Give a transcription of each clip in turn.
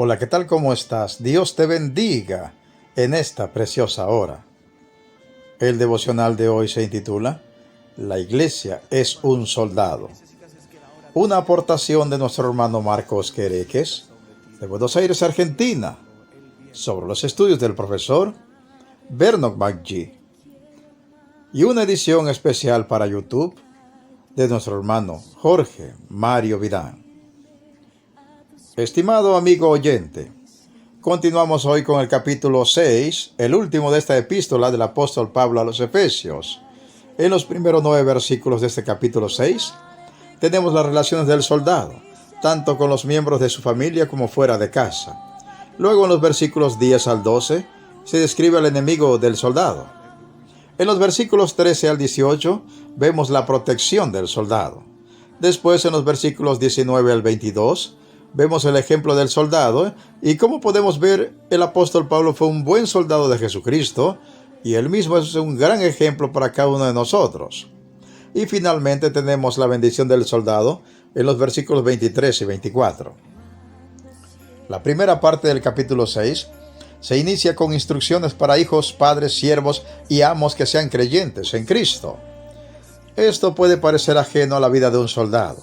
Hola, ¿qué tal? ¿Cómo estás? Dios te bendiga en esta preciosa hora. El devocional de hoy se intitula La iglesia es un soldado. Una aportación de nuestro hermano Marcos Quereques, de Buenos Aires, Argentina, sobre los estudios del profesor Bernard McGee. Y una edición especial para YouTube de nuestro hermano Jorge Mario Vidán. Estimado amigo oyente, continuamos hoy con el capítulo 6, el último de esta epístola del apóstol Pablo a los Efesios. En los primeros 9 versículos de este capítulo 6, tenemos las relaciones del soldado, tanto con los miembros de su familia como fuera de casa. Luego en los versículos 10 al 12, se describe al enemigo del soldado. En los versículos 13 al 18, vemos la protección del soldado. Después, en los versículos 19 al 22, vemos el ejemplo del soldado y como podemos ver, el apóstol Pablo fue un buen soldado de Jesucristo y él mismo es un gran ejemplo para cada uno de nosotros. Y finalmente tenemos la bendición del soldado en los versículos 23 y 24. La primera parte del capítulo 6 se inicia con instrucciones para hijos, padres, siervos y amos que sean creyentes en Cristo. Esto puede parecer ajeno a la vida de un soldado.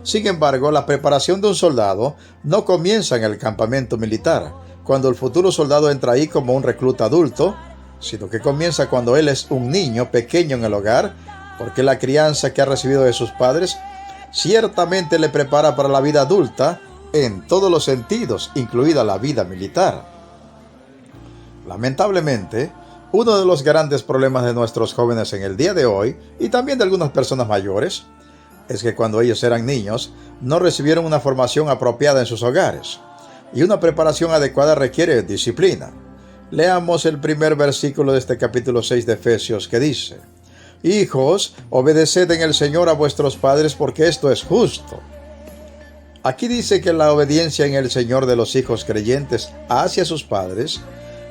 Sin embargo, la preparación de un soldado no comienza en el campamento militar, cuando el futuro soldado entra ahí como un recluta adulto, sino que comienza cuando él es un niño pequeño en el hogar, porque la crianza que ha recibido de sus padres ciertamente le prepara para la vida adulta en todos los sentidos, incluida la vida militar. Lamentablemente, uno de los grandes problemas de nuestros jóvenes en el día de hoy, y también de algunas personas mayores, es que cuando ellos eran niños, no recibieron una formación apropiada en sus hogares, y una preparación adecuada requiere disciplina. Leamos el primer versículo de este capítulo 6 de Efesios, que dice: Hijos, obedeced en el Señor a vuestros padres, porque esto es justo. Aquí dice que la obediencia en el Señor de los hijos creyentes hacia sus padres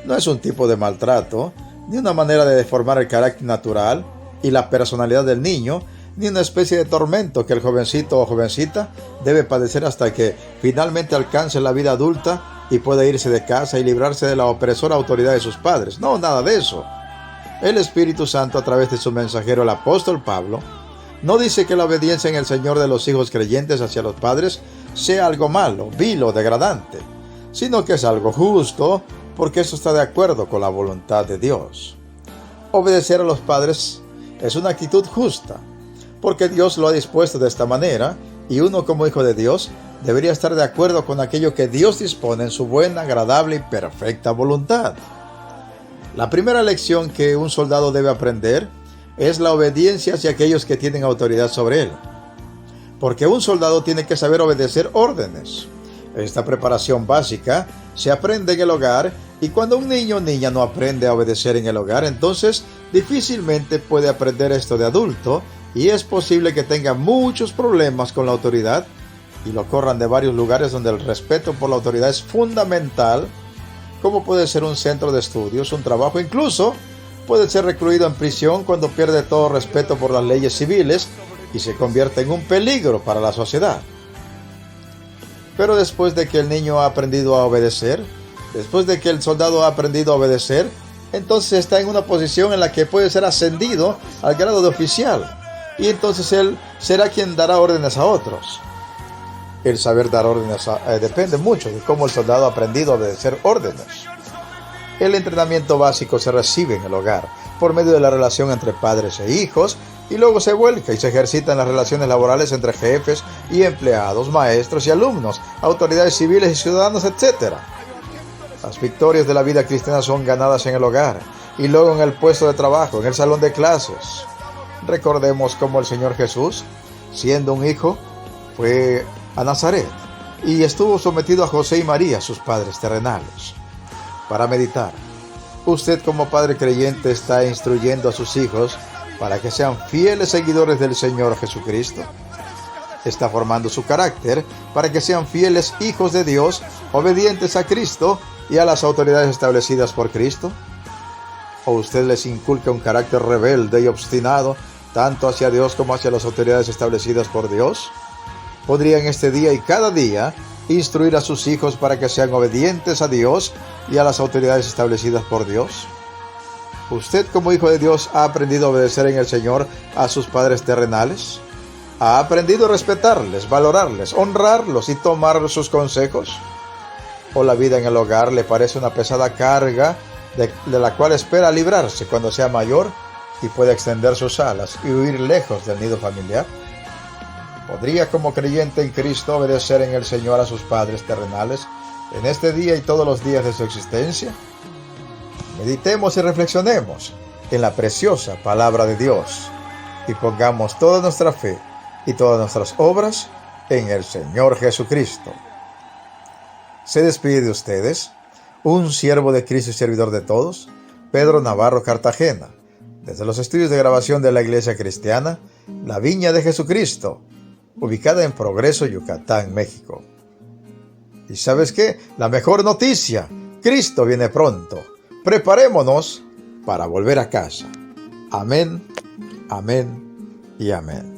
no es un tipo de maltrato, ni una manera de deformar el carácter natural y la personalidad del niño, ni una especie de tormento que el jovencito o jovencita debe padecer hasta que finalmente alcance la vida adulta y pueda irse de casa y librarse de la opresora autoridad de sus padres. No, nada de eso. El Espíritu Santo, a través de su mensajero, el apóstol Pablo, no dice que la obediencia en el Señor de los hijos creyentes hacia los padres sea algo malo, vil o degradante, sino que es algo justo, porque eso está de acuerdo con la voluntad de Dios. Obedecer a los padres es una actitud justa, porque Dios lo ha dispuesto de esta manera, y uno como hijo de Dios debería estar de acuerdo con aquello que Dios dispone en su buena, agradable y perfecta voluntad. La primera lección que un soldado debe aprender es la obediencia hacia aquellos que tienen autoridad sobre él, porque un soldado tiene que saber obedecer órdenes. Esta preparación básica se aprende en el hogar, y cuando un niño o niña no aprende a obedecer en el hogar, entonces difícilmente puede aprender esto de adulto, y es posible que tenga muchos problemas con la autoridad y lo corran de varios lugares donde el respeto por la autoridad es fundamental, como puede ser un centro de estudios, un trabajo, incluso puede ser recluido en prisión cuando pierde todo respeto por las leyes civiles y se convierte en un peligro para la sociedad. Pero después de que el niño ha aprendido a obedecer, después de que el soldado ha aprendido a obedecer, entonces está en una posición en la que puede ser ascendido al grado de oficial, y entonces él será quien dará órdenes a otros. El saber dar órdenes depende mucho de cómo el soldado ha aprendido a obedecer órdenes. El entrenamiento básico se recibe en el hogar, por medio de la relación entre padres e hijos, y luego se vuelca y se ejercita en las relaciones laborales entre jefes y empleados, maestros y alumnos, autoridades civiles y ciudadanos, etc. Las victorias de la vida cristiana son ganadas en el hogar, y luego en el puesto de trabajo, en el salón de clases. Recordemos cómo el Señor Jesús, siendo un hijo, fue a Nazaret y estuvo sometido a José y María, sus padres terrenales. Para meditar, usted como padre creyente está instruyendo a sus hijos para que sean fieles seguidores del Señor Jesucristo. Está formando su carácter para que sean fieles hijos de Dios, obedientes a Cristo y a las autoridades establecidas por Cristo. ¿O usted les inculca un carácter rebelde y obstinado, tanto hacia Dios como hacia las autoridades establecidas por Dios? Podría en este día y cada día instruir a sus hijos para que sean obedientes a Dios y a las autoridades establecidas por Dios? ¿Usted como hijo de Dios ha aprendido a obedecer en el Señor a sus padres terrenales? ¿Ha aprendido a respetarles, valorarles, honrarlos y tomar sus consejos? ¿O la vida en el hogar le parece una pesada carga de la cual espera librarse cuando sea mayor y pueda extender sus alas y huir lejos del nido familiar? ¿Podría como creyente en Cristo obedecer en el Señor a sus padres terrenales en este día y todos los días de su existencia? Meditemos y reflexionemos en la preciosa palabra de Dios y pongamos toda nuestra fe y todas nuestras obras en el Señor Jesucristo. Se despide de ustedes un siervo de Cristo y servidor de todos, Pedro Navarro Cartagena, desde los estudios de grabación de la Iglesia Cristiana, La Viña de Jesucristo, ubicada en Progreso, Yucatán, México. ¿Y sabes qué? La mejor noticia: Cristo viene pronto. Preparémonos para volver a casa. Amén, amén y amén.